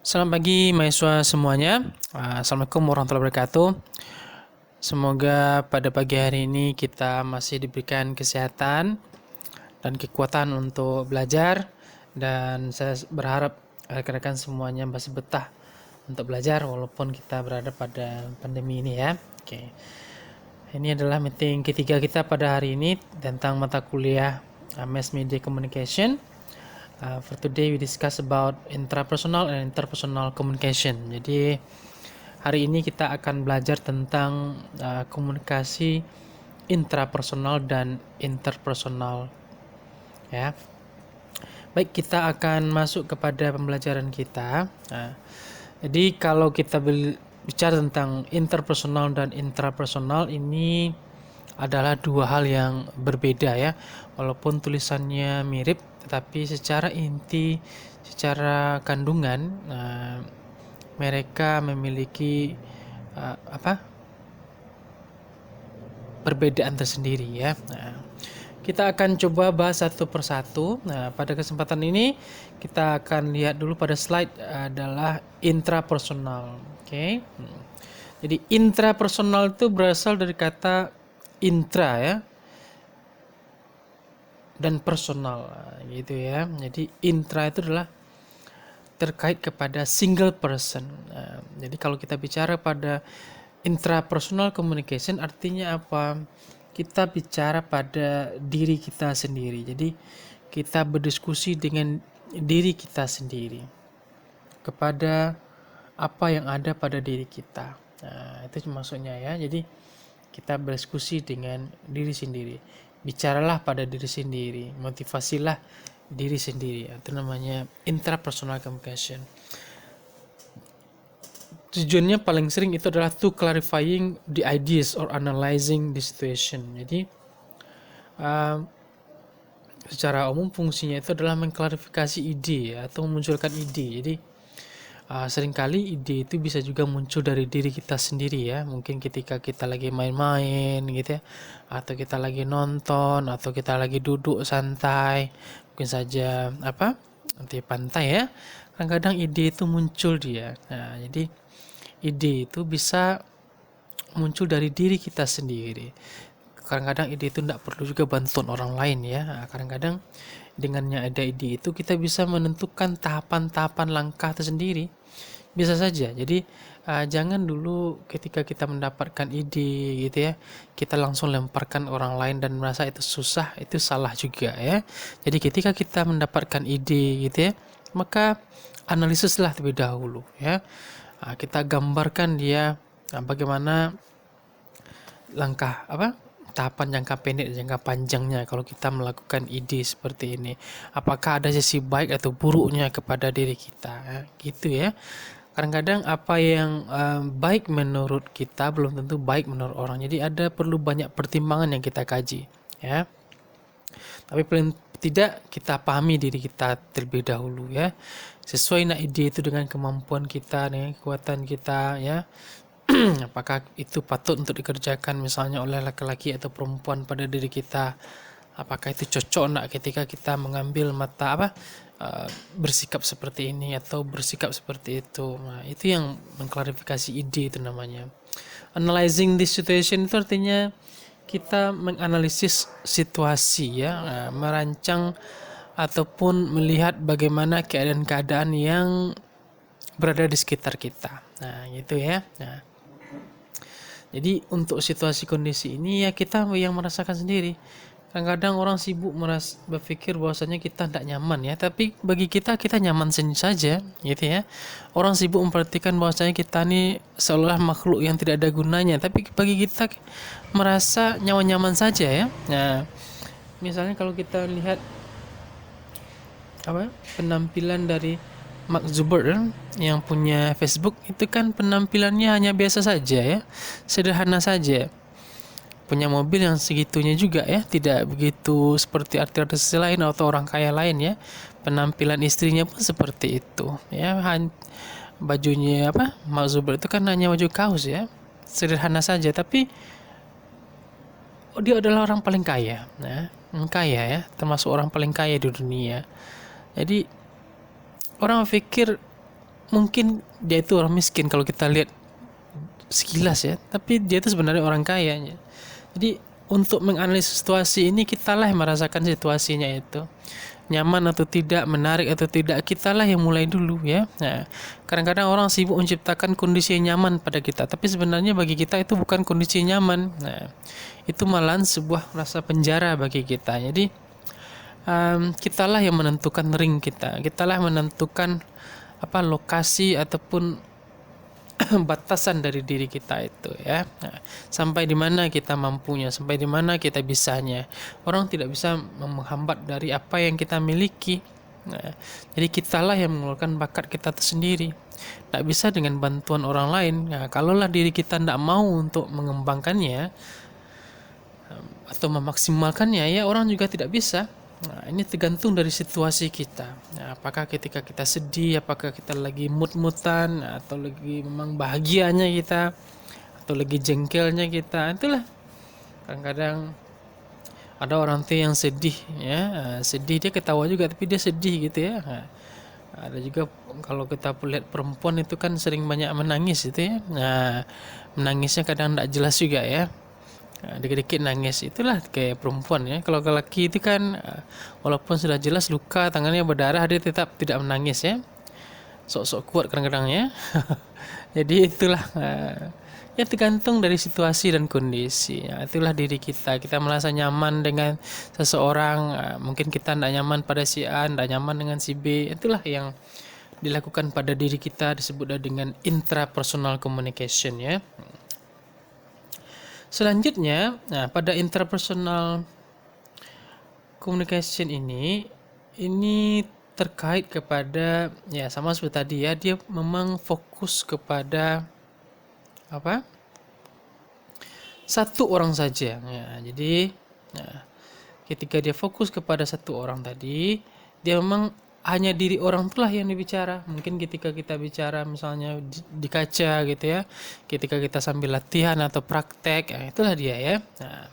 Selamat pagi mahasiswa semuanya. Assalamualaikum warahmatullahi wabarakatuh. Semoga pada pagi hari ini kita masih diberikan kesehatan dan kekuatan untuk belajar, dan saya berharap rekan-rekan semuanya masih betah untuk belajar walaupun kita berada pada pandemi ini ya. Oke. Ini adalah meeting ketiga kita pada hari ini tentang mata kuliah Mass Media Communication. For today we discuss about intrapersonal and interpersonal communication. Jadi hari ini kita akan belajar tentang komunikasi intrapersonal dan interpersonal ya. Baik, kita akan masuk kepada pembelajaran kita. Jadi kalau kita bicara tentang interpersonal dan intrapersonal, ini adalah dua hal yang berbeda ya. Walaupun tulisannya mirip, tetapi secara inti, secara kandungan, mereka memiliki perbedaan tersendiri ya. Kita akan coba bahas satu persatu. Pada kesempatan ini kita akan lihat dulu pada slide adalah intrapersonal. Oke. Jadi intrapersonal itu berasal dari kata intra ya, dan personal gitu ya. Jadi intra itu adalah terkait kepada single person. Jadi kalau kita bicara pada intrapersonal communication, artinya apa? Kita bicara pada diri kita sendiri. Jadi kita berdiskusi dengan diri kita sendiri kepada apa yang ada pada diri kita. Itu maksudnya ya. Jadi kita berdiskusi dengan diri sendiri. Bicaralah pada diri sendiri, motivasilah diri sendiri. Itu namanya intrapersonal communication. Tujuannya paling sering itu adalah to clarifying the ideas or analyzing the situation. Jadi secara umum fungsinya itu adalah mengklarifikasi ide atau memunculkan ide. Jadi seringkali ide itu bisa juga muncul dari diri kita sendiri ya. Mungkin ketika kita lagi main-main gitu ya, atau kita lagi nonton, atau kita lagi duduk santai, mungkin saja di pantai ya. Kadang-kadang ide itu muncul dia. Nah, jadi ide itu bisa muncul dari diri kita sendiri. Kadang-kadang ide itu tidak perlu juga bantuan orang lain ya. Kadang-kadang dengannya ada ide itu kita bisa menentukan tahapan-tahapan langkah tersendiri. Bisa saja. Jadi jangan dulu ketika kita mendapatkan ide gitu ya, kita langsung lemparkan orang lain dan merasa itu susah, itu salah juga ya. Jadi ketika kita mendapatkan ide gitu ya, maka analisislah terlebih dahulu ya. Kita gambarkan dia bagaimana langkah tahapan jangka pendek dan jangka panjangnya kalau kita melakukan ide seperti ini. Apakah ada sisi baik atau buruknya kepada diri kita gitu ya. Kadang-kadang apa yang baik menurut kita belum tentu baik menurut orang. Jadi perlu banyak pertimbangan yang kita kaji ya. Tapi paling tidak kita pahami diri kita terlebih dahulu ya. Sesuai ide itu dengan kemampuan kita, dengan kekuatan kita ya. Apakah itu patut untuk dikerjakan misalnya oleh laki-laki atau perempuan pada diri kita? Apakah itu cocok enggak ketika kita mengambil bersikap seperti ini atau bersikap seperti itu. Nah, itu yang mengklarifikasi ide itu namanya. Analyzing this situation itu artinya kita menganalisis situasi ya, merancang ataupun melihat bagaimana keadaan-keadaan yang berada di sekitar kita. Nah, gitu ya. Nah, jadi untuk situasi kondisi ini ya kita yang merasakan sendiri. Kadang-kadang orang sibuk berpikir bahwasanya kita tidak nyaman ya, tapi bagi kita nyaman saja gitu ya. Orang sibuk memperhatikan bahwasanya kita ini seolah makhluk yang tidak ada gunanya, tapi bagi kita merasa nyaman-nyaman saja ya. Nah, misalnya kalau kita lihat penampilan dari Mark Zuckerberg yang punya Facebook, itu kan penampilannya hanya biasa saja ya, sederhana saja. Punya mobil yang segitunya juga ya, tidak begitu seperti artis lain atau orang kaya lain ya. Penampilan istrinya pun seperti itu ya. Bajunya Mark Zuckerberg itu kan hanya baju kaos ya, sederhana saja, tapi dia adalah orang paling kaya kaya ya, termasuk orang paling kaya di dunia. Jadi orang pikir mungkin dia itu orang miskin kalau kita lihat sekilas ya, tapi dia itu sebenarnya orang kaya. Jadi untuk menganalisis situasi ini, kitalah yang merasakan situasinya itu nyaman atau tidak, menarik atau tidak, kitalah yang mulai dulu ya. Nah, kadang-kadang orang sibuk menciptakan kondisi yang nyaman pada kita, tapi sebenarnya bagi kita itu bukan kondisi nyaman. Nah, itu malahan sebuah rasa penjara bagi kita. Jadi kitalah yang menentukan ring kita, kitalah yang menentukan apa lokasi ataupun batasan dari diri kita itu ya. Nah, sampai di mana kita mampunya, sampai di mana kita bisanya. Orang tidak bisa menghambat dari apa yang kita miliki. Nah, jadi kitalah yang mengeluarkan bakat kita itu sendiri. Tidak bisa dengan bantuan orang lain. Nah, kalaulah diri kita tidak mau untuk mengembangkannya atau memaksimalkannya, ya orang juga tidak bisa. Nah, ini tergantung dari situasi kita. Nah, apakah ketika kita sedih, apakah kita lagi mood-moodan, atau lagi memang bahagianya kita, atau lagi jengkelnya kita. Itulah kadang-kadang ada orang tuh yang sedih ya, sedih dia ketawa juga tapi dia sedih gitu ya. Nah, ada juga kalau kita lihat perempuan itu kan sering banyak menangis itu ya. Nah, menangisnya kadang tidak jelas juga ya. Dikit-dikit nangis, itulah kayak perempuan ya. Kalau laki itu kan walaupun sudah jelas luka, tangannya berdarah, dia tetap tidak menangis ya, sok-sok kuat kadang-kadang ya. Jadi itulah ya tergantung dari situasi dan kondisi ya. Itulah diri kita merasa nyaman dengan seseorang, mungkin kita tidak nyaman pada si A, tidak nyaman dengan si B. Itulah yang dilakukan pada diri kita, disebut dengan intrapersonal communication ya. Selanjutnya, nah, pada interpersonal communication ini terkait kepada ya sama seperti tadi ya, dia memang fokus kepada apa? Satu orang saja. Ya, jadi nah, ketika dia fokus kepada satu orang tadi, dia memang hanya diri orang itulah yang dibicara. Mungkin ketika kita bicara misalnya di kaca gitu ya, ketika kita sambil latihan atau praktek, itulah dia ya. Nah,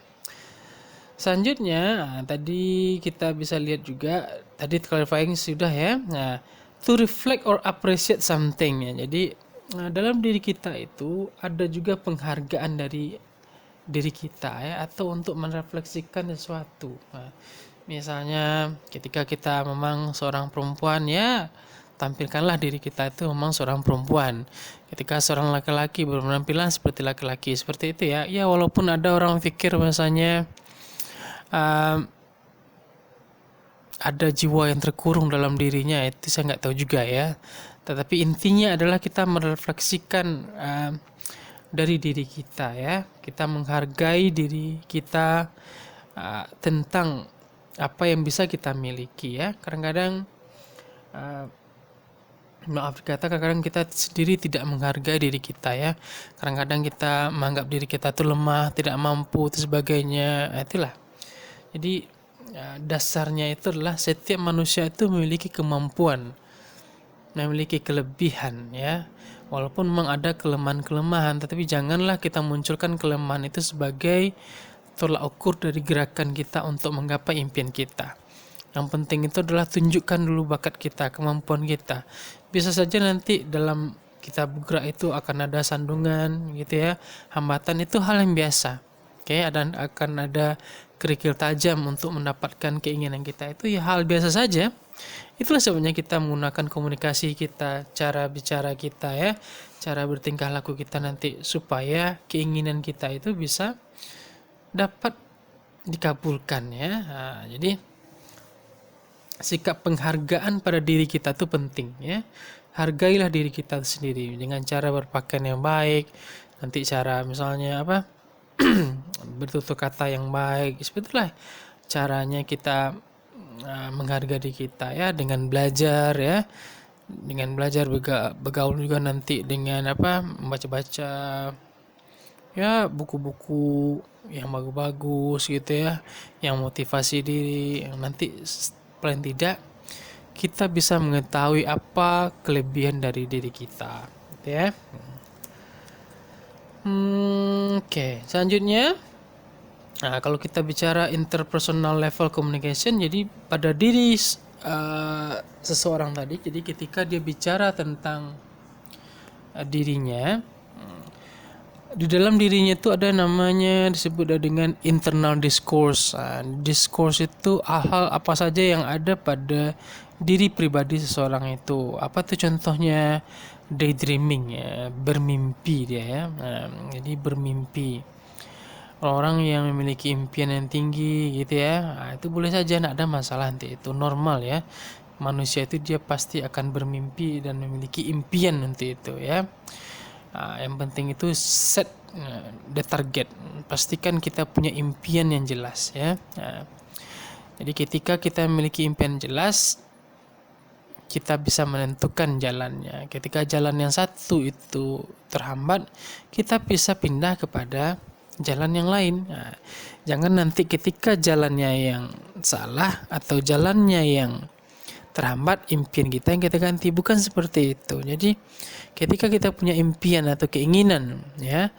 selanjutnya tadi kita bisa lihat juga, tadi clarifying sudah ya. Nah, to reflect or appreciate something ya. Jadi dalam diri kita itu ada juga penghargaan dari diri kita ya, atau untuk merefleksikan sesuatu. Nah, misalnya ketika kita memang seorang perempuan ya, tampilkanlah diri kita itu memang seorang perempuan. Ketika seorang laki-laki berpenampilan seperti laki-laki, seperti itu ya. Ya walaupun ada orang pikir misalnya ada jiwa yang terkurung dalam dirinya, itu saya nggak tahu juga ya. Tetapi intinya adalah kita merefleksikan dari diri kita ya, kita menghargai diri kita tentang apa yang bisa kita miliki ya. Kadang-kadang maaf kata, kadang-kadang kita sendiri tidak menghargai diri kita ya. Kadang-kadang kita menganggap diri kita itu lemah, tidak mampu dan sebagainya. Itulah. Jadi dasarnya itu adalah setiap manusia itu memiliki kemampuan, memiliki kelebihan ya. Walaupun memang ada kelemahan-kelemahan, tetapi janganlah kita munculkan kelemahan itu sebagai tolak ukur dari gerakan kita untuk menggapai impian kita. Yang penting itu adalah tunjukkan dulu bakat kita, kemampuan kita. Bisa saja nanti dalam kita bergerak itu akan ada sandungan gitu ya, hambatan, itu hal yang biasa. Oke, akan ada kerikil tajam untuk mendapatkan keinginan kita, itu ya hal biasa saja. Itulah sebabnya kita menggunakan komunikasi kita, cara bicara kita ya, cara bertingkah laku kita nanti, supaya keinginan kita itu bisa dapat dikabulkan ya. Nah, jadi sikap penghargaan pada diri kita itu penting ya. Hargailah diri kita sendiri dengan cara berpakaian yang baik, nanti cara misalnya apa bertutur kata yang baik. Sebetulnya caranya kita menghargai diri kita ya, dengan belajar ya, dengan belajar bergaul juga nanti dengan apa, membaca-baca ya buku-buku yang bagus-bagus gitu ya, yang motivasi diri, yang nanti paling tidak kita bisa mengetahui apa kelebihan dari diri kita gitu ya. Oke, selanjutnya kalau kita bicara interpersonal level communication, jadi pada diri seseorang tadi, jadi ketika dia bicara tentang dirinya. Di dalam dirinya itu ada namanya disebut dengan internal discourse. Discourse itu hal-hal apa saja yang ada pada diri pribadi seseorang itu. Apa tuh contohnya? Daydreaming ya, bermimpi dia ya. Jadi bermimpi. Orang yang memiliki impian yang tinggi gitu ya, itu boleh saja, tidak ada masalah, nanti itu normal ya. Manusia itu dia pasti akan bermimpi dan memiliki impian nanti itu ya. Yang penting itu set the target, pastikan kita punya impian yang jelas ya. Jadi ketika kita memiliki impian jelas, kita bisa menentukan jalannya. Ketika jalan yang satu itu terhambat, kita bisa pindah kepada jalan yang lain. Jangan nanti ketika jalannya yang salah atau jalannya yang terhambat, impian kita yang kita ganti. Bukan seperti itu. Jadi ketika kita punya impian atau keinginan ya,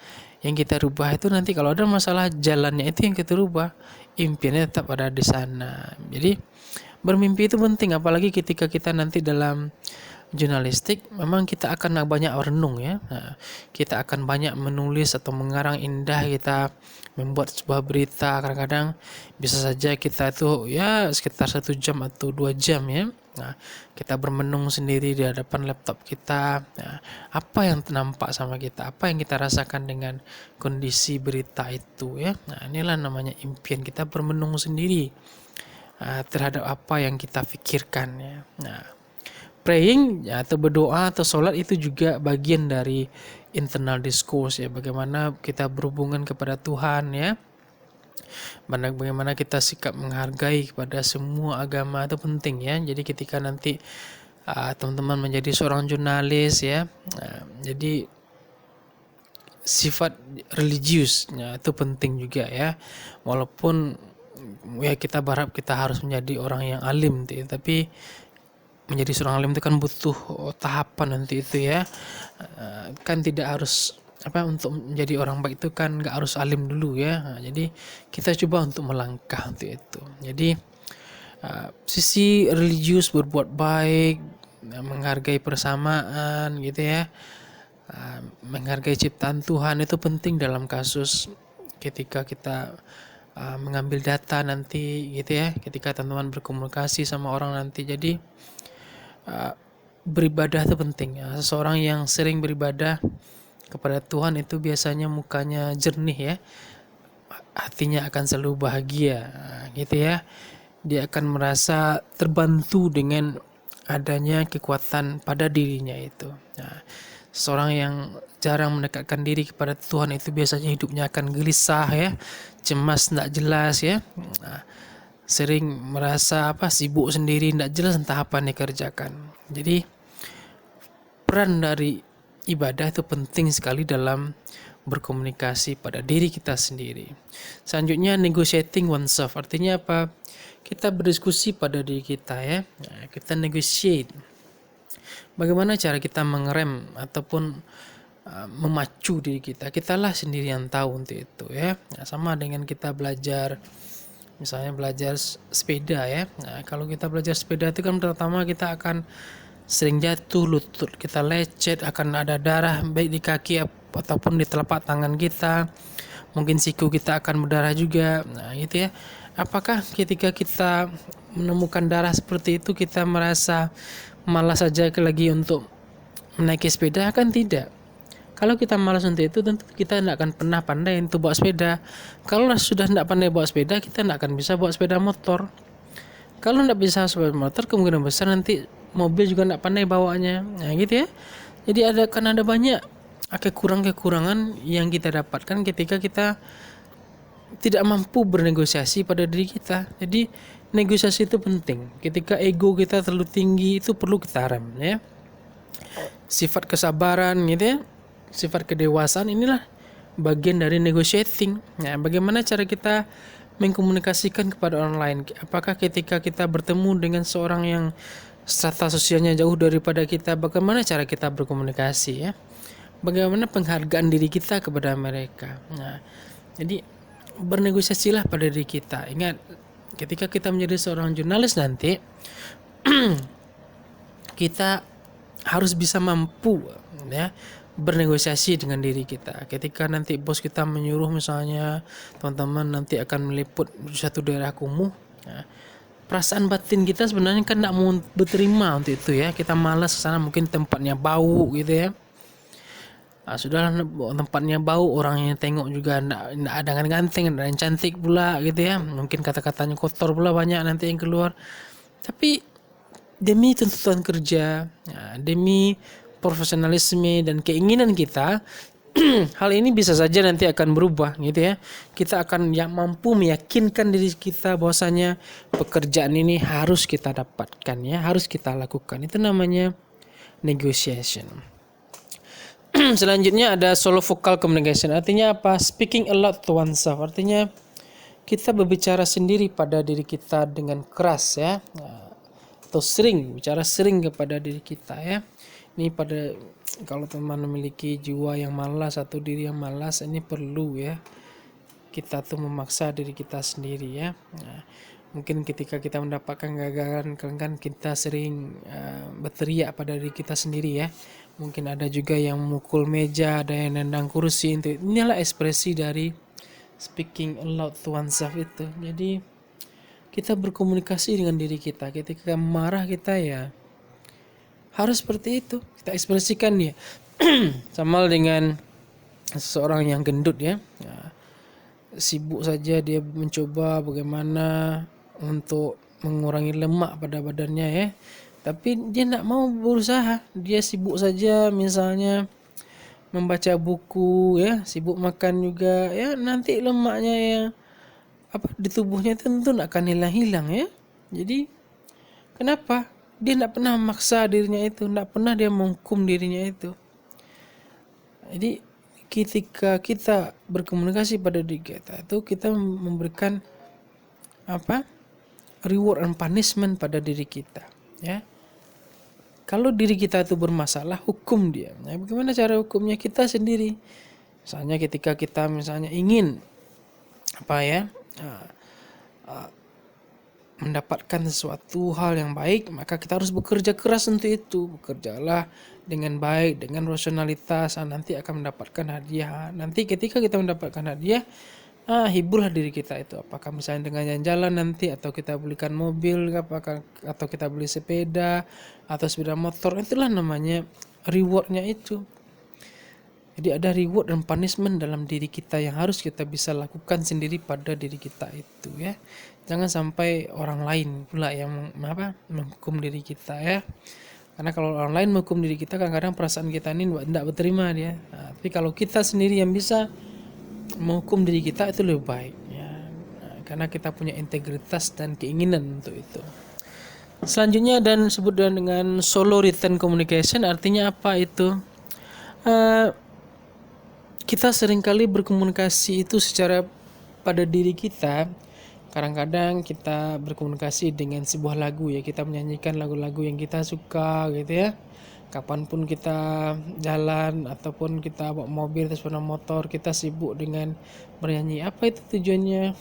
yang kita rubah itu nanti kalau ada masalah, jalannya itu yang kita rubah, impiannya tetap ada di sana. Jadi bermimpi itu penting, apalagi ketika kita nanti dalam jurnalistik, memang kita akan banyak merenung ya. Kita akan banyak menulis atau mengarang indah, kita membuat sebuah berita. Kadang-kadang bisa saja kita itu ya sekitar 1 jam atau 2 jam ya. Kita bermenung sendiri di hadapan laptop kita. Apa yang nampak sama kita, apa yang kita rasakan dengan kondisi berita itu ya. Inilah namanya impian, kita bermenung sendiri terhadap apa yang kita pikirkan ya. Praying atau berdoa atau sholat itu juga bagian dari internal discourse ya, bagaimana kita berhubungan kepada Tuhan ya. Bagaimana kita sikap menghargai kepada semua agama itu penting ya. Jadi ketika nanti teman-teman menjadi seorang jurnalis ya, jadi sifat religius ya, itu penting juga ya. Walaupun ya kita berharap kita harus menjadi orang yang alim, tapi menjadi seorang alim itu kan butuh tahapan nanti itu ya. Kan tidak harus untuk menjadi orang baik itu kan nggak harus alim dulu ya. Jadi kita coba untuk melangkah untuk itu. Jadi sisi religius, berbuat baik, menghargai persamaan gitu ya, menghargai ciptaan Tuhan itu penting dalam kasus ketika kita mengambil data nanti gitu ya, ketika teman-teman berkomunikasi sama orang nanti. Jadi beribadah itu penting ya. Seseorang yang sering beribadah kepada Tuhan itu biasanya mukanya jernih ya, hatinya akan selalu bahagia gitu ya. Dia akan merasa terbantu dengan adanya kekuatan pada dirinya itu. Seorang yang jarang mendekatkan diri kepada Tuhan itu biasanya hidupnya akan gelisah ya, cemas, tidak jelas ya. Sering merasa sibuk sendiri, tidak jelas entah apa yang dikerjakan. Jadi peran dari ibadah itu penting sekali dalam berkomunikasi pada diri kita sendiri. Selanjutnya, negotiating oneself, artinya apa? Kita berdiskusi pada diri kita ya. Kita negotiate. Bagaimana cara kita mengerem ataupun memacu diri kita? Kitalah sendiri yang tahu untuk itu ya. Sama dengan kita belajar, misalnya belajar sepeda ya. Kalau kita belajar sepeda itu kan pertama kita akan sering jatuh, lutut kita lecet, akan ada darah baik di kaki ataupun di telapak tangan kita, mungkin siku kita akan berdarah juga. Gitu ya. Apakah ketika kita menemukan darah seperti itu kita merasa malas saja lagi untuk menaiki sepeda? Kan tidak. Kalau kita malas untuk itu, tentu kita tidak akan pernah pandai untuk bawa sepeda. Kalau sudah tidak pandai bawa sepeda, kita tidak akan bisa bawa sepeda motor. Kalau tidak bisa sepeda motor, kemungkinan besar nanti mobil juga tidak pandai bawanya. Gitu ya. Jadi akan ada banyak kekurangan yang kita dapatkan ketika kita tidak mampu bernegosiasi pada diri kita. Jadi negosiasi itu penting. Ketika ego kita terlalu tinggi, itu perlu kita rem ya. Sifat kesabaran gitu ya, sifat kedewasaan, inilah bagian dari negotiating. Bagaimana cara kita mengkomunikasikan kepada orang lain? Apakah ketika kita bertemu dengan seorang yang strata sosialnya jauh daripada kita, bagaimana cara kita berkomunikasi ya? Bagaimana penghargaan diri kita kepada mereka? Jadi bernegosiasilah pada diri kita. Ingat, ketika kita menjadi seorang jurnalis nanti, kita harus bisa mampu ya bernegosiasi dengan diri kita. Ketika nanti bos kita menyuruh misalnya teman-teman nanti akan meliput suatu daerah kumuh, nah, perasaan batin kita sebenarnya kan tidak mau berterima untuk itu ya. Kita malas ke sana, mungkin tempatnya bau gitu ya. Nah, sudahlah tempatnya bau, orangnya tengok juga ndak ada yang ganteng, ada yang cantik pula gitu ya. Mungkin kata-katanya kotor pula banyak nanti yang keluar. Tapi demi tuntutan kerja, demi profesionalisme dan keinginan kita, hal ini bisa saja nanti akan berubah gitu ya. Kita akan mampu meyakinkan diri kita bahwasanya pekerjaan ini harus kita dapatkan ya, harus kita lakukan. Itu namanya negotiation. Selanjutnya ada solo vocal communication. Artinya apa? Speaking aloud to oneself. Artinya kita berbicara sendiri pada diri kita dengan keras ya. Atau bicara sering kepada diri kita ya. Ini pada kalau teman memiliki jiwa yang malas atau diri yang malas, ini perlu ya. Kita tuh memaksa diri kita sendiri ya. Mungkin ketika kita mendapatkan kegagalan kan kita sering berteriak pada diri kita sendiri ya. Mungkin ada juga yang memukul meja, ada yang nendang kursi. Inilah ekspresi dari speaking aloud to oneself itu. Jadi kita berkomunikasi dengan diri kita. Ketika marah kita ya harus seperti itu. Kita ekspresikan dia. Sama dengan seseorang yang gendut ya. Sibuk saja dia mencoba bagaimana untuk mengurangi lemak pada badannya ya, tapi dia tidak mau berusaha. Dia sibuk saja misalnya membaca buku ya, sibuk makan juga ya, nanti lemaknya yang di tubuhnya tentu tidak akan hilang-hilang ya. Jadi kenapa? Dia tidak pernah memaksa dirinya itu, tidak pernah dia menghukum dirinya itu. Jadi ketika kita berkomunikasi pada diri kita itu, kita memberikan reward and punishment pada diri kita ya. Kalau diri kita itu bermasalah, hukum dia. Nah, bagaimana cara hukumnya? Kita sendiri. Misalnya ketika kita ingin mendapatkan sesuatu hal yang baik, maka kita harus bekerja keras untuk itu. Bekerjalah dengan baik, dengan rasionalitas, nanti akan mendapatkan hadiah. Nanti ketika kita mendapatkan hadiah, hiburlah diri kita itu. Apakah misalnya dengan jalan-jalan nanti, atau kita belikan mobil, atau kita beli sepeda atau sepeda motor. Itulah namanya rewardnya itu. Jadi ada reward dan punishment dalam diri kita yang harus kita bisa lakukan sendiri pada diri kita itu ya. Jangan sampai orang lain pula yang menghukum diri kita ya. Karena kalau orang lain menghukum diri kita, kadang-kadang perasaan kita ini tidak berterima dia. Tapi kalau kita sendiri yang bisa menghukum diri kita, itu lebih baik ya. Karena kita punya integritas dan keinginan untuk itu. Selanjutnya dan disebut dengan solo written communication. Artinya apa itu? Kita seringkali berkomunikasi itu secara pada diri kita. Kadang-kadang kita berkomunikasi dengan sebuah lagu ya, kita menyanyikan lagu-lagu yang kita suka gitu ya. Kapanpun kita jalan ataupun kita bawa mobil atau sepeda motor, kita sibuk dengan bernyanyi. Apa itu tujuannya?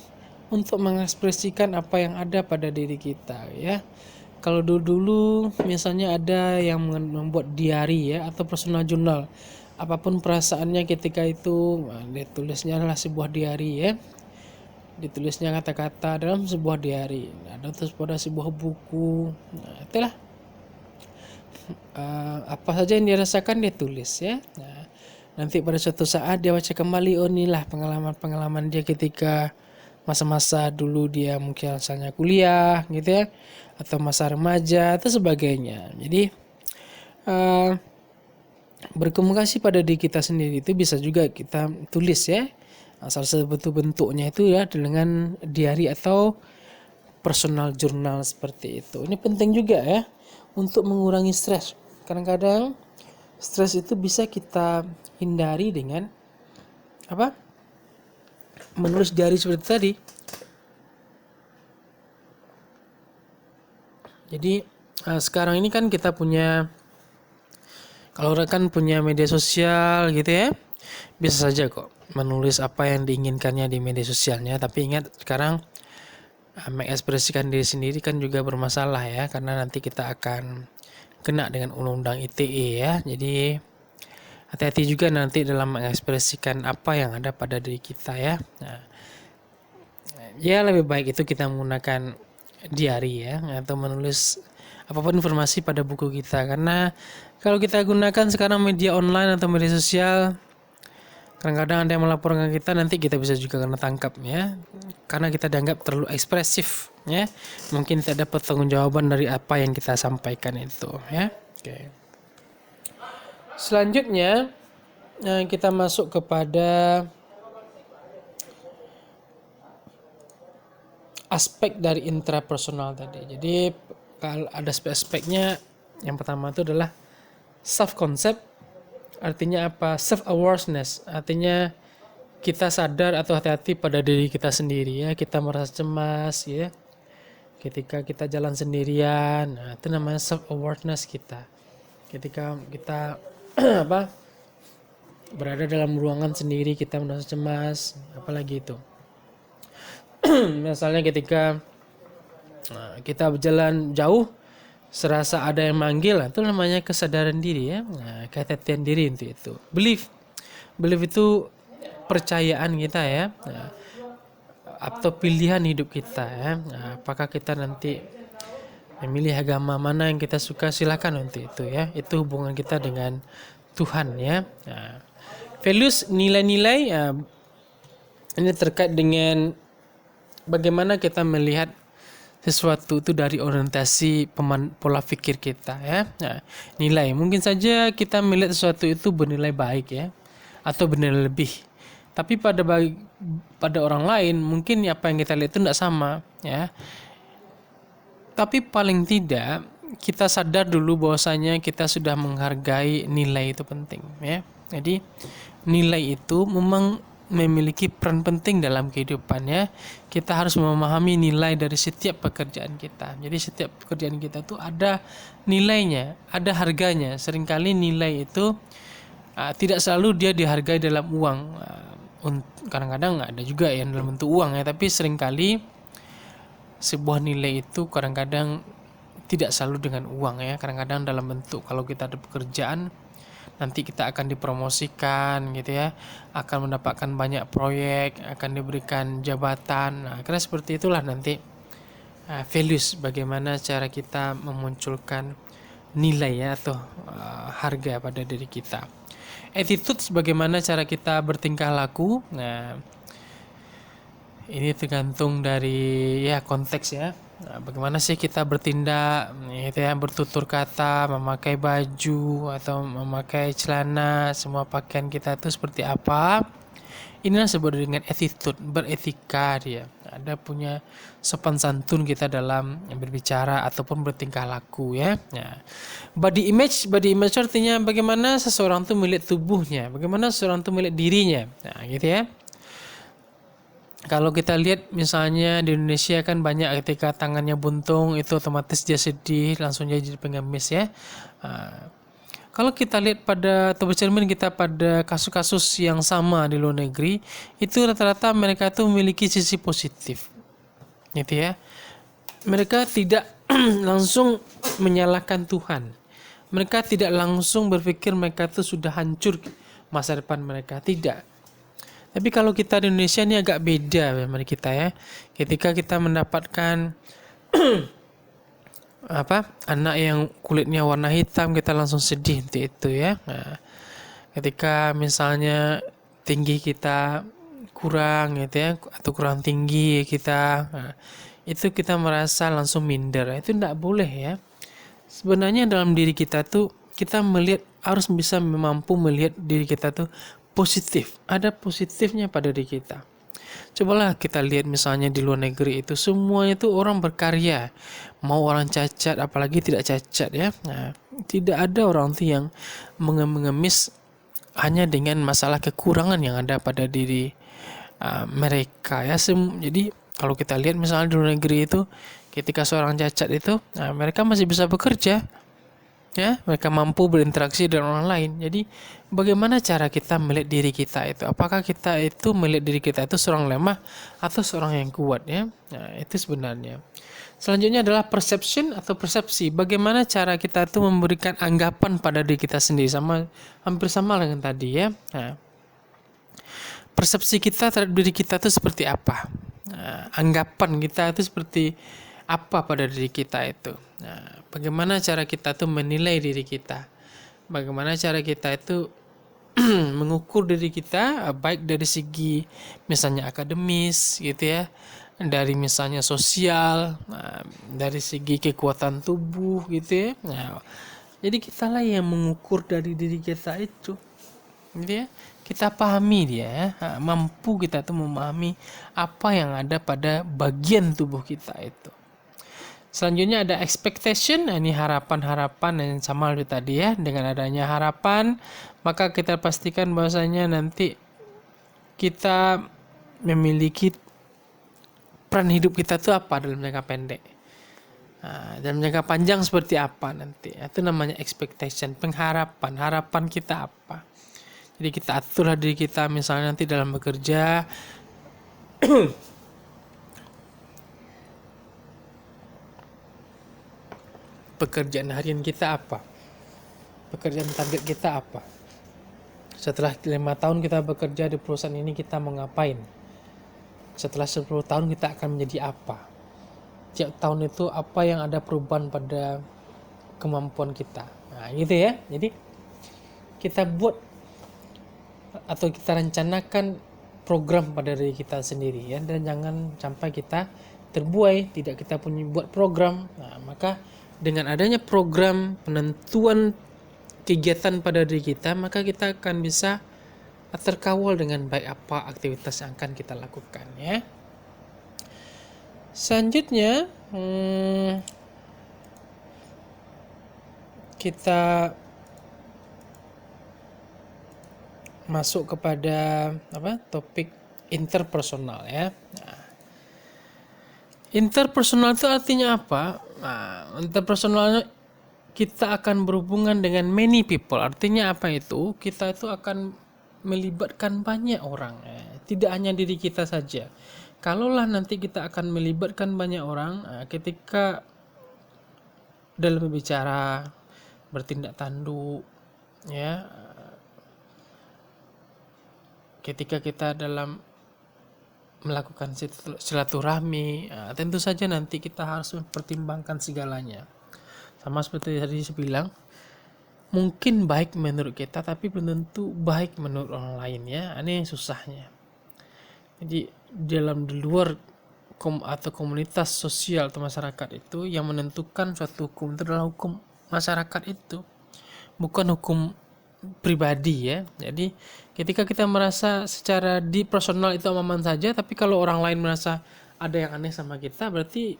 Untuk mengekspresikan apa yang ada pada diri kita ya. Kalau dulu misalnya ada yang membuat diary ya, atau personal journal. Apapun perasaannya ketika itu, ditulisnya adalah sebuah diary ya. Ditulisnya kata-kata dalam sebuah diary, atau pada sebuah buku. Itulah apa saja yang dia rasakan dia tulis ya. Nanti pada suatu saat dia baca kembali, oh inilah pengalaman dia ketika masa-masa dulu dia mungkin asalnya kuliah gitu ya, atau masa remaja atau sebagainya. Jadi berkomunikasi pada diri kita sendiri itu bisa juga kita tulis ya. Salah satu bentuknya itu ya dengan diary atau personal journal seperti itu. Ini penting juga ya untuk mengurangi stres. Kadang-kadang stres itu bisa kita hindari dengan menulis diary seperti tadi. Jadi sekarang ini kan kita punya, kalau rekan punya media sosial gitu ya, bisa saja kok menulis apa yang diinginkannya di media sosialnya. Tapi ingat, sekarang mengekspresikan diri sendiri kan juga bermasalah ya, karena nanti kita akan kena dengan undang-undang ITE ya. Jadi hati-hati juga nanti dalam mengekspresikan apa yang ada pada diri kita ya. Nah, ya lebih baik itu kita menggunakan diary ya, atau menulis apapun informasi pada buku kita, karena kalau kita gunakan sekarang media online atau media sosial, kadang-kadang ada yang melaporkan kita, nanti kita bisa juga kena tangkap ya, karena kita dianggap terlalu ekspresif ya, mungkin tidak dapat pertanggungjawaban dari apa yang kita sampaikan itu ya. Oke. Selanjutnya kita masuk kepada aspek dari intrapersonal tadi. Jadi kalau ada aspek-aspeknya, yang pertama itu adalah self concept. Artinya apa? Self awareness. Artinya kita sadar atau hati-hati pada diri kita sendiri ya. Kita merasa cemas ya. Ketika kita jalan sendirian, nah, itu namanya self awareness kita. Ketika kita berada dalam ruangan sendiri, kita merasa cemas, apalagi itu. Misalnya ketika kita berjalan jauh, serasa ada yang manggil, itu namanya kesadaran diri ya. Nah, kehati-hatian diri itu. Belief itu percayaan kita ya. Nah, atau pilihan hidup kita ya. Nah, apakah kita nanti memilih agama mana yang kita suka, silakan untuk itu ya. Itu hubungan kita dengan Tuhan ya. Nah, values, nilai-nilai ini terkait dengan bagaimana kita melihat sesuatu itu dari orientasi pola pikir kita ya. Nah, nilai, mungkin saja kita melihat sesuatu itu bernilai baik ya, atau bernilai lebih. Tapi pada orang lain mungkin apa yang kita lihat itu tidak sama ya. Tapi paling tidak kita sadar dulu bahwasanya kita sudah menghargai nilai itu penting ya. Jadi nilai itu memang memiliki peran penting dalam kehidupan ya. Kita harus memahami nilai dari setiap pekerjaan kita. Jadi setiap pekerjaan kita tuh ada nilainya, ada harganya. Seringkali nilai itu tidak selalu dia dihargai dalam uang. Kadang-kadang ada juga yang dalam bentuk uang ya, tapi seringkali sebuah nilai itu kadang-kadang tidak selalu dengan uang ya. Kadang-kadang dalam bentuk, kalau kita ada pekerjaan, nanti kita akan dipromosikan gitu ya, akan mendapatkan banyak proyek, akan diberikan jabatan. Nah, karena seperti itulah nanti values, bagaimana cara kita memunculkan nilai ya, atau harga pada diri kita. Attitude, bagaimana cara kita bertingkah laku. Nah, ini tergantung dari ya konteks ya. Nah, bagaimana sih kita bertindak, gitu ya, bertutur kata, memakai baju atau memakai celana, semua pakaian kita itu seperti apa. Inilah disebut dengan attitude, beretika dia. Ada punya sopan santun kita dalam berbicara ataupun bertingkah laku ya. Nah, body image artinya bagaimana seseorang itu melihat tubuhnya, bagaimana seseorang itu melihat dirinya. Nah, gitu ya. Kalau kita lihat misalnya di Indonesia kan banyak ketika tangannya buntung, itu otomatis dia sedih, langsung jadi pengemis ya. Kalau kita lihat atau bercermin kita pada kasus-kasus yang sama di luar negeri, itu rata-rata mereka itu memiliki sisi positif, gitu ya. Mereka tidak langsung menyalahkan Tuhan. Mereka tidak langsung berpikir mereka itu sudah hancur masa depan mereka, tidak. Tapi kalau kita di Indonesia ini agak beda dari kita ya. Ketika kita mendapatkan anak yang kulitnya warna hitam, kita langsung sedih untuk itu ya. Nah, ketika misalnya tinggi kita kurang gitu ya, atau kurang tinggi kita, itu kita merasa langsung minder. Itu tidak boleh ya. Sebenarnya dalam diri kita tuh kita harus bisa mampu melihat diri kita tuh positif, ada positifnya pada diri kita. Cobalah kita lihat misalnya di luar negeri itu semuanya itu orang berkarya, mau orang cacat apalagi tidak cacat ya. Nah, tidak ada orang tuh yang mengemis hanya dengan masalah kekurangan yang ada pada diri mereka ya. Jadi kalau kita lihat misalnya di luar negeri itu, ketika seorang cacat itu, mereka masih bisa bekerja. Ya, mereka mampu berinteraksi dengan orang lain. Jadi bagaimana cara kita melihat diri kita itu? Apakah kita itu melihat diri kita itu seorang lemah atau seorang yang kuat ya? Nah, itu sebenarnya. Selanjutnya adalah perception atau persepsi. Bagaimana cara kita itu memberikan anggapan pada diri kita sendiri, hampir sama dengan tadi ya. Nah, persepsi kita terhadap diri kita itu seperti apa? Nah, anggapan kita itu seperti apa pada diri kita itu? Nah, bagaimana cara kita itu menilai diri kita? Bagaimana cara kita itu mengukur diri kita, baik dari segi misalnya akademis gitu ya, dari misalnya sosial, dari segi kekuatan tubuh gitu ya. Nah, jadi kita lah yang mengukur dari diri kita itu, gitu ya. Kita pahami dia, mampu kita tuh memahami apa yang ada pada bagian tubuh kita itu. Selanjutnya ada expectation, ini harapan-harapan yang sama seperti tadi ya. Dengan adanya harapan, maka kita pastikan bahwasanya nanti kita memiliki peran hidup kita itu apa dalam jangka pendek. Dalam jangka panjang seperti apa nanti. Itu namanya expectation, pengharapan. Harapan kita apa. Jadi kita aturlah diri kita misalnya nanti dalam bekerja. Pekerjaan harian kita apa? Pekerjaan target kita apa? Setelah 5 tahun kita bekerja di perusahaan ini kita mau ngapain? Setelah 10 tahun kita akan menjadi apa? Tiap tahun itu apa yang ada perubahan pada kemampuan kita. Nah gitu ya. Jadi kita buat atau kita rencanakan program pada diri kita sendiri ya. Dan jangan sampai kita terbuai, tidak kita punya buat program. Nah maka dengan adanya program penentuan kegiatan pada diri kita, maka kita akan bisa terkawal dengan baik apa aktivitas yang akan kita lakukan ya. Selanjutnya kita masuk kepada topik interpersonal ya. Nah, interpersonal itu artinya apa? Nah, interpersonal kita akan berhubungan dengan many people. Artinya apa itu? Kita itu akan melibatkan banyak orang. Tidak hanya diri kita saja. Kalaulah nanti kita akan melibatkan banyak orang, ketika dalam berbicara, bertindak tanduk, ya, ketika kita dalam melakukan silaturahmi, tentu saja nanti kita harus mempertimbangkan segalanya. Sama seperti tadi saya bilang, mungkin baik menurut kita tapi belum tentu baik menurut orang lain ya. Ini yang susahnya. Jadi di luar atau komunitas sosial atau masyarakat itu yang menentukan suatu hukum itu adalah hukum masyarakat itu, bukan hukum pribadi ya. Jadi ketika kita merasa secara di personal itu aman saja, tapi kalau orang lain merasa ada yang aneh sama kita, berarti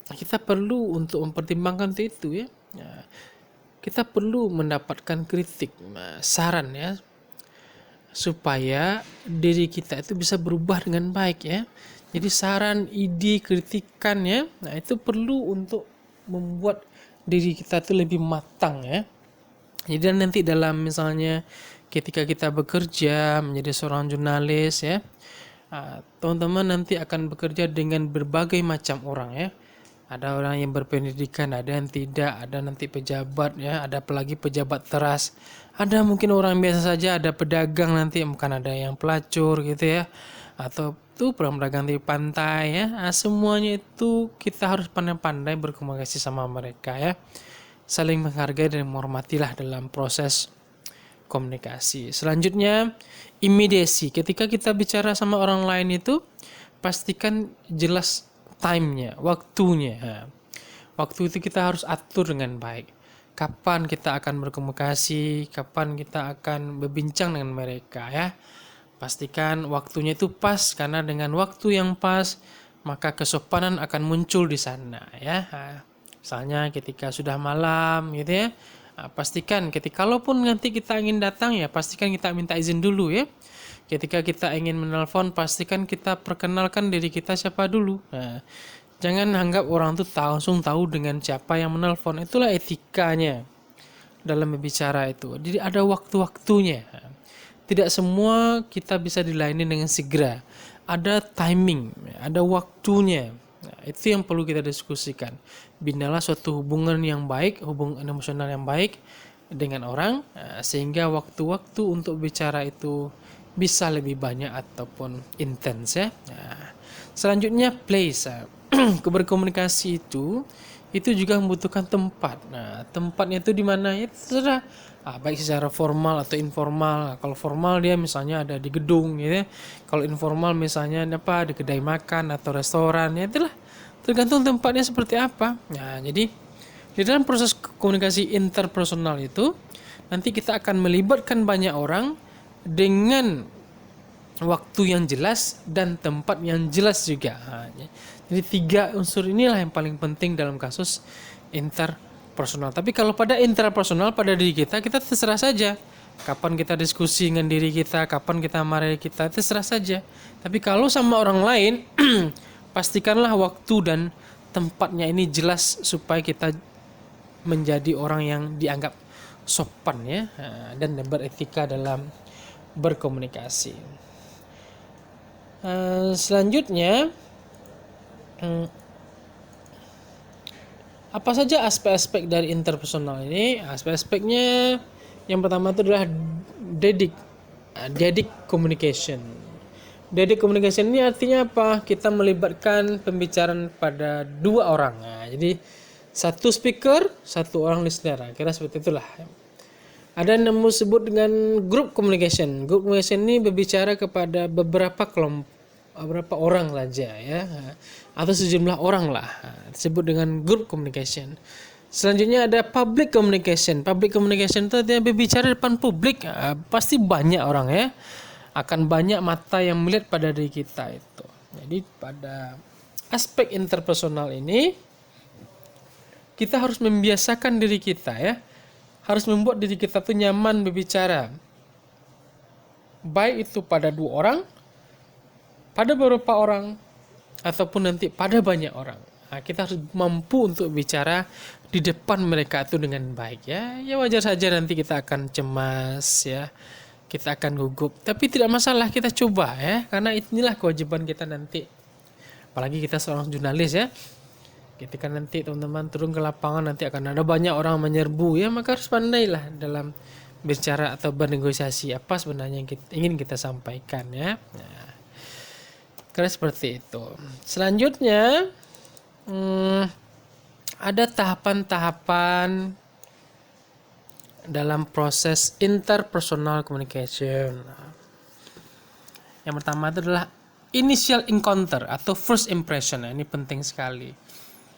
kita perlu untuk mempertimbangkan itu ya. Kita perlu mendapatkan kritik, saran ya, supaya diri kita itu bisa berubah dengan baik ya. Jadi saran, ide, kritikan ya, nah itu perlu untuk membuat diri kita itu lebih matang ya. Jadi nanti dalam misalnya ketika kita bekerja menjadi seorang jurnalis ya, teman-teman nanti akan bekerja dengan berbagai macam orang ya. Ada orang yang berpendidikan, ada yang tidak, ada nanti pejabat ya, ada apalagi pejabat teras, ada mungkin orang biasa saja, ada pedagang nanti, bukan ada yang pelacur gitu ya, atau tuh pedagang di pantai ya. Semuanya itu kita harus pandai-pandai berkomunikasi sama mereka ya, saling menghargai dan menghormatilah dalam proses komunikasi. Selanjutnya immediacy, ketika kita bicara sama orang lain itu pastikan jelas time-nya, waktunya. Waktu itu kita harus atur dengan baik. Kapan kita akan berkomunikasi, kapan kita akan berbincang dengan mereka ya. Pastikan waktunya itu pas, karena dengan waktu yang pas maka kesopanan akan muncul di sana ya. Misalnya ketika sudah malam gitu ya. Pastikan kalaupun nanti kita ingin datang ya, pastikan kita minta izin dulu ya. Ketika kita ingin menelpon, pastikan kita perkenalkan diri kita siapa dulu. Jangan anggap orang itu langsung tahu dengan siapa yang menelpon. Itulah etikanya dalam berbicara itu. Jadi ada waktu-waktunya. Tidak semua kita bisa dilayani dengan segera. Ada timing, ada waktunya. Nah, itu yang perlu kita diskusikan. Binalah suatu hubungan yang baik, hubungan emosional yang baik dengan orang, sehingga waktu-waktu untuk bicara itu bisa lebih banyak ataupun intens ya. Nah, selanjutnya place. Berkomunikasi itu juga membutuhkan tempat. Nah, tempatnya itu di mana ya terserah. Baik secara formal atau informal. Kalau formal dia misalnya ada di gedung gitu ya. Kalau informal misalnya di kedai makan atau restoran ya itulah. Tergantung tempatnya seperti apa. Nah, jadi di dalam proses komunikasi interpersonal itu nanti kita akan melibatkan banyak orang dengan waktu yang jelas dan tempat yang jelas juga. Jadi 3 unsur inilah yang paling penting dalam kasus interpersonal. Tapi kalau pada interpersonal pada diri kita terserah saja. Kapan kita diskusi dengan diri kita, kapan kita marah kita, terserah saja. Tapi kalau sama orang lain, pastikanlah waktu dan tempatnya ini jelas supaya kita menjadi orang yang dianggap sopan ya, dan beretika dalam berkomunikasi. Selanjutnya, apa saja aspek-aspek dari interpersonal ini? Aspek-aspeknya yang pertama itu adalah dedic communication. Dedic communication ini artinya apa? Kita melibatkan pembicaraan pada 2 orang. Jadi 1 speaker, 1 orang listener. Kira seperti itulah. Ada yang disebut dengan group communication. Group communication ini berbicara kepada beberapa orang saja ya, atau sejumlah orang lah. Disebut dengan group communication. Selanjutnya ada public communication. Public communication itu dia berbicara depan publik. Pasti banyak orang ya. Akan banyak mata yang melihat pada diri kita itu. Jadi pada aspek interpersonal ini kita harus membiasakan diri kita ya. Harus membuat diri kita tuh nyaman berbicara. Baik itu pada 2 orang, pada beberapa orang, ataupun nanti pada banyak orang. Kita harus mampu untuk bicara di depan mereka itu dengan baik ya. Ya wajar saja nanti kita akan cemas ya. Kita akan gugup. Tapi tidak masalah, kita coba ya. Karena inilah kewajiban kita nanti. Apalagi kita seorang jurnalis ya. Ketika nanti teman-teman turun ke lapangan nanti akan ada banyak orang menyerbu ya, maka harus pandailah dalam bicara atau bernegosiasi apa sebenarnya yang ingin kita sampaikan ya. Nah, karena seperti itu. Selanjutnya ada tahapan-tahapan dalam proses interpersonal communication. Yang pertama itu adalah initial encounter atau first impression. Ini penting sekali.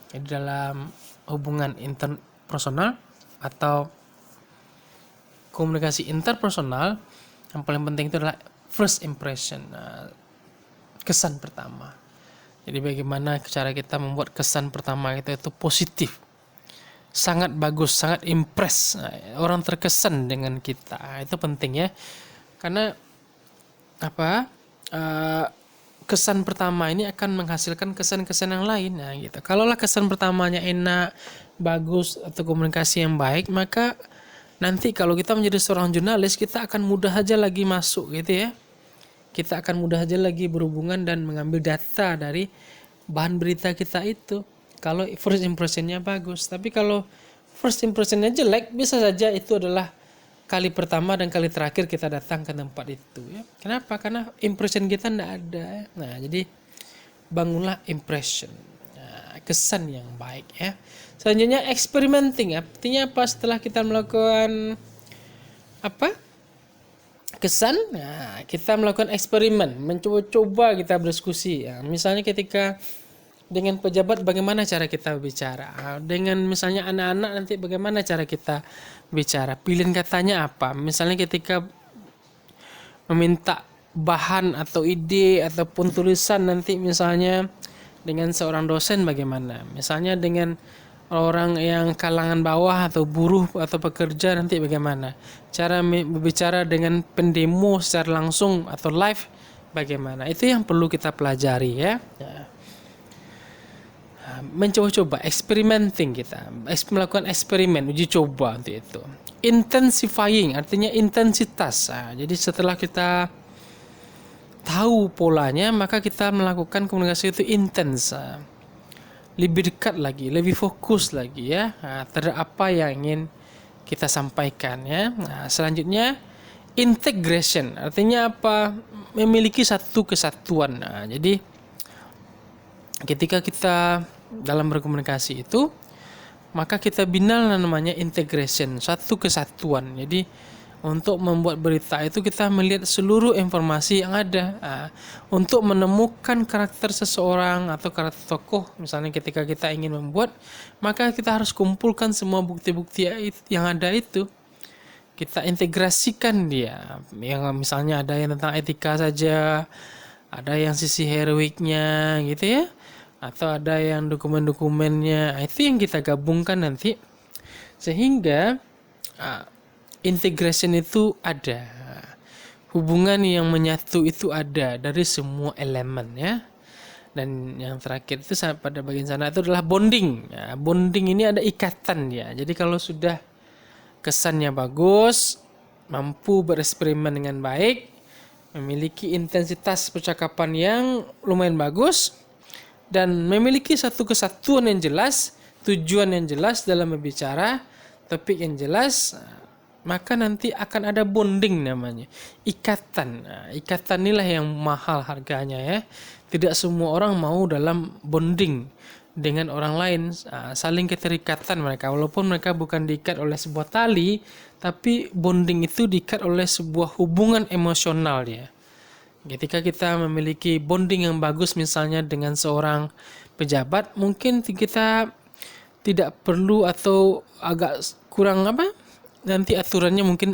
Jadi dalam hubungan interpersonal atau komunikasi interpersonal yang paling penting itu adalah first impression, kesan pertama. Jadi bagaimana cara kita membuat kesan pertama kita itu positif, sangat bagus, sangat impress, orang terkesan dengan kita. Itu penting ya, karena kesan pertama ini akan menghasilkan kesan-kesan yang lain. Nah gitu. Kalaulah kesan pertamanya enak, bagus atau komunikasi yang baik, maka nanti kalau kita menjadi seorang jurnalis, kita akan mudah aja lagi masuk gitu ya. Kita akan mudah aja lagi berhubungan dan mengambil data dari bahan berita kita itu. Kalau first impressionnya bagus, tapi kalau first impressionnya jelek, bisa saja itu adalah kali pertama dan kali terakhir kita datang ke tempat itu ya. Kenapa? Karena impression kita tidak ada. Nah, jadi bangunlah impression, kesan yang baik ya. Selanjutnya experimenting, artinya apa? Setelah kita melakukan kesan, kita melakukan eksperimen, mencoba-coba kita berdiskusi ya. Misalnya ketika dengan pejabat bagaimana cara kita bicara, dengan misalnya anak-anak nanti bagaimana cara kita bicara, pilihan katanya apa. Misalnya ketika meminta bahan atau ide ataupun tulisan nanti misalnya dengan seorang dosen bagaimana, misalnya dengan orang yang kalangan bawah atau buruh atau pekerja nanti bagaimana, cara berbicara dengan pendemo secara langsung atau live bagaimana. Itu yang perlu kita pelajari ya. Mencoba-coba, experimenting, kita melakukan eksperimen, uji coba untuk itu. Intensifying artinya intensitas. Jadi setelah kita tahu polanya, maka kita melakukan komunikasi itu intens. lebih dekat lagi, lebih fokus lagi ya terhadap apa yang ingin kita sampaikan ya. Nah, selanjutnya integration, artinya apa? Memiliki satu kesatuan. Nah, jadi ketika kita dalam berkomunikasi itu, maka kita bina namanya integration, satu kesatuan. Jadi untuk membuat berita itu kita melihat seluruh informasi yang ada. Untuk menemukan karakter seseorang atau karakter tokoh, misalnya ketika kita ingin membuat, maka kita harus kumpulkan semua bukti-bukti yang ada itu. Kita integrasikan dia. Yang misalnya ada yang tentang etika saja, ada yang sisi heroiknya gitu ya, atau ada yang dokumen-dokumennya. Itu yang kita gabungkan nanti sehingga integration itu ada, hubungan yang menyatu itu ada dari semua elemen ya. Dan yang terakhir itu pada bagian sana itu adalah bonding ya. Bonding ini ada ikatan ya. Jadi kalau sudah kesannya bagus, mampu bereksperimen dengan baik, memiliki intensitas percakapan yang lumayan bagus, dan memiliki satu kesatuan yang jelas, tujuan yang jelas dalam berbicara, topik yang jelas, maka nanti akan ada bonding namanya, ikatan. Ikatan inilah yang mahal harganya ya. Tidak semua orang mau dalam bonding dengan orang lain, saling keterikatan mereka, walaupun mereka bukan diikat oleh sebuah tali, tapi bonding itu diikat oleh sebuah hubungan emosional ya. Ketika kita memiliki bonding yang bagus misalnya dengan seorang pejabat, mungkin kita tidak perlu atau agak kurang nanti aturannya mungkin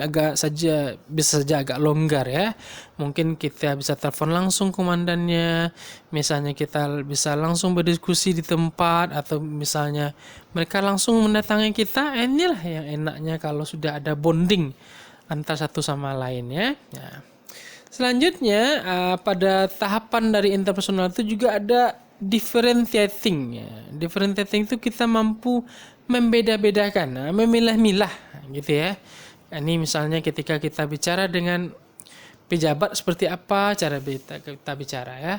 bisa saja agak longgar ya. Mungkin kita bisa telepon langsung komandannya, misalnya kita bisa langsung berdiskusi di tempat, atau misalnya mereka langsung mendatangi kita. Inilah yang enaknya kalau sudah ada bonding antar satu sama lain ya. Selanjutnya pada tahapan dari interpersonal itu juga ada differentiating ya. Differentiating itu kita mampu membeda-bedakan, memilah-milah gitu ya. Ini misalnya ketika kita bicara dengan pejabat seperti apa cara kita bicara ya.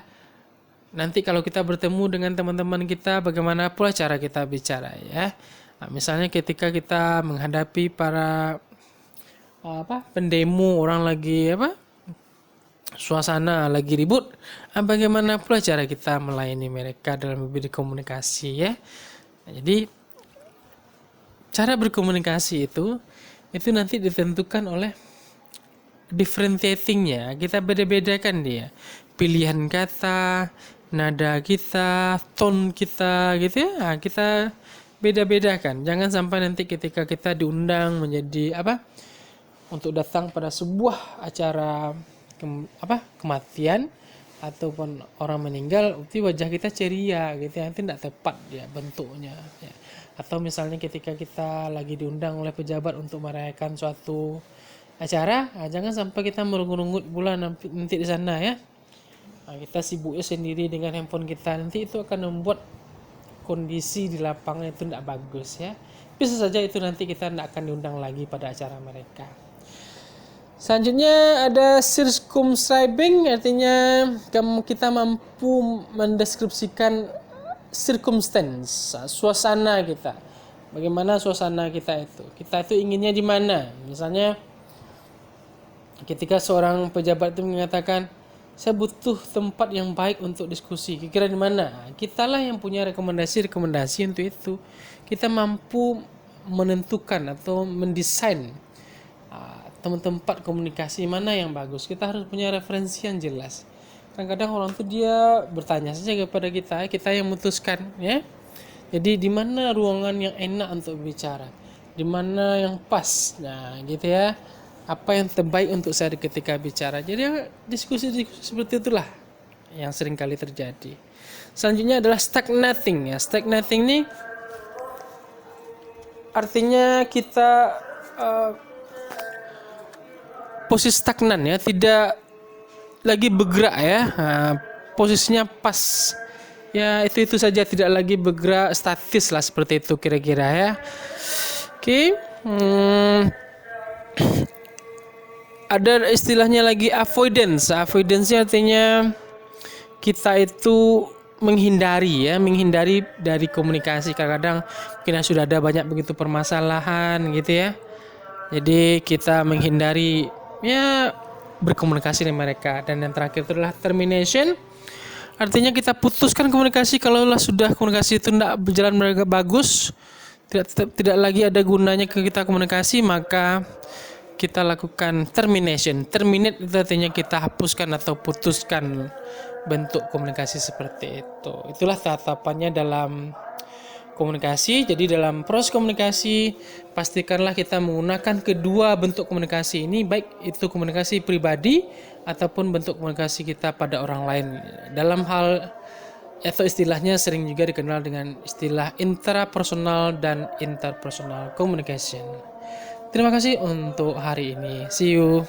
Nanti kalau kita bertemu dengan teman-teman kita bagaimana pula cara kita bicara ya. Misalnya ketika kita menghadapi para pendemo, orang lagi suasana lagi ribut, bagaimana pula cara kita melayani mereka dalam berkomunikasi ya. Jadi cara berkomunikasi itu nanti ditentukan oleh differentiatingnya. Kita beda-bedakan dia, pilihan kata, nada kita, tone kita gitu ya. Kita beda-bedakan. Jangan sampai nanti ketika kita diundang menjadi untuk datang pada sebuah acara kematian ataupun orang meninggal, wajah kita ceria gitu, nanti tidak tepat dia bentuknya ya. Atau misalnya ketika kita lagi diundang oleh pejabat untuk merayakan suatu acara, jangan sampai kita merungut-rungut pula nanti di sana ya. Kita sibuknya sendiri dengan handphone kita, nanti itu akan membuat kondisi di lapangan itu tidak bagus ya. Bisa saja itu nanti kita tidak akan diundang lagi pada acara mereka. Selanjutnya ada circumscribing, artinya kita mampu mendeskripsikan circumstance, suasana kita. Bagaimana suasana kita itu? Kita itu inginnya di mana? Misalnya ketika seorang pejabat itu mengatakan, saya butuh tempat yang baik untuk diskusi. Kira-kira di mana? Kitalah yang punya rekomendasi untuk itu. Kita mampu menentukan atau mendesain tempat komunikasi mana yang bagus. Kita harus punya referensi yang jelas. Kadang-kadang orang itu dia bertanya saja kepada kita yang memutuskan ya. Jadi di mana ruangan yang enak untuk berbicara, di mana yang pas, nah gitu ya. Apa yang terbaik untuk saya ketika bicara. Jadi diskusi seperti itulah yang sering kali terjadi. Selanjutnya adalah stagnating ya. Stagnating ini artinya kita posisi stagnan ya, tidak lagi bergerak ya. Posisinya pas ya, itu saja, tidak lagi bergerak, statis lah seperti itu kira-kira ya. Oke. Ada istilahnya lagi avoidance. Avoidance artinya kita itu menghindari dari komunikasi. Kadang-kadang mungkin sudah ada banyak begitu permasalahan gitu ya. Jadi kita menghindari berkomunikasi dengan mereka. Dan yang terakhir itu adalah termination. Artinya kita putuskan komunikasi kalau sudah komunikasi itu tidak berjalan bagus, tidak lagi ada gunanya kita komunikasi, maka kita lakukan termination. Terminate itu artinya kita hapuskan atau putuskan bentuk komunikasi seperti itu. Itulah tatapannya dalam komunikasi. Jadi dalam proses komunikasi, pastikanlah kita menggunakan kedua bentuk komunikasi ini, baik itu komunikasi pribadi ataupun bentuk komunikasi kita pada orang lain. Dalam hal atau istilahnya sering juga dikenal dengan istilah intrapersonal dan interpersonal communication. Terima kasih untuk hari ini. See you.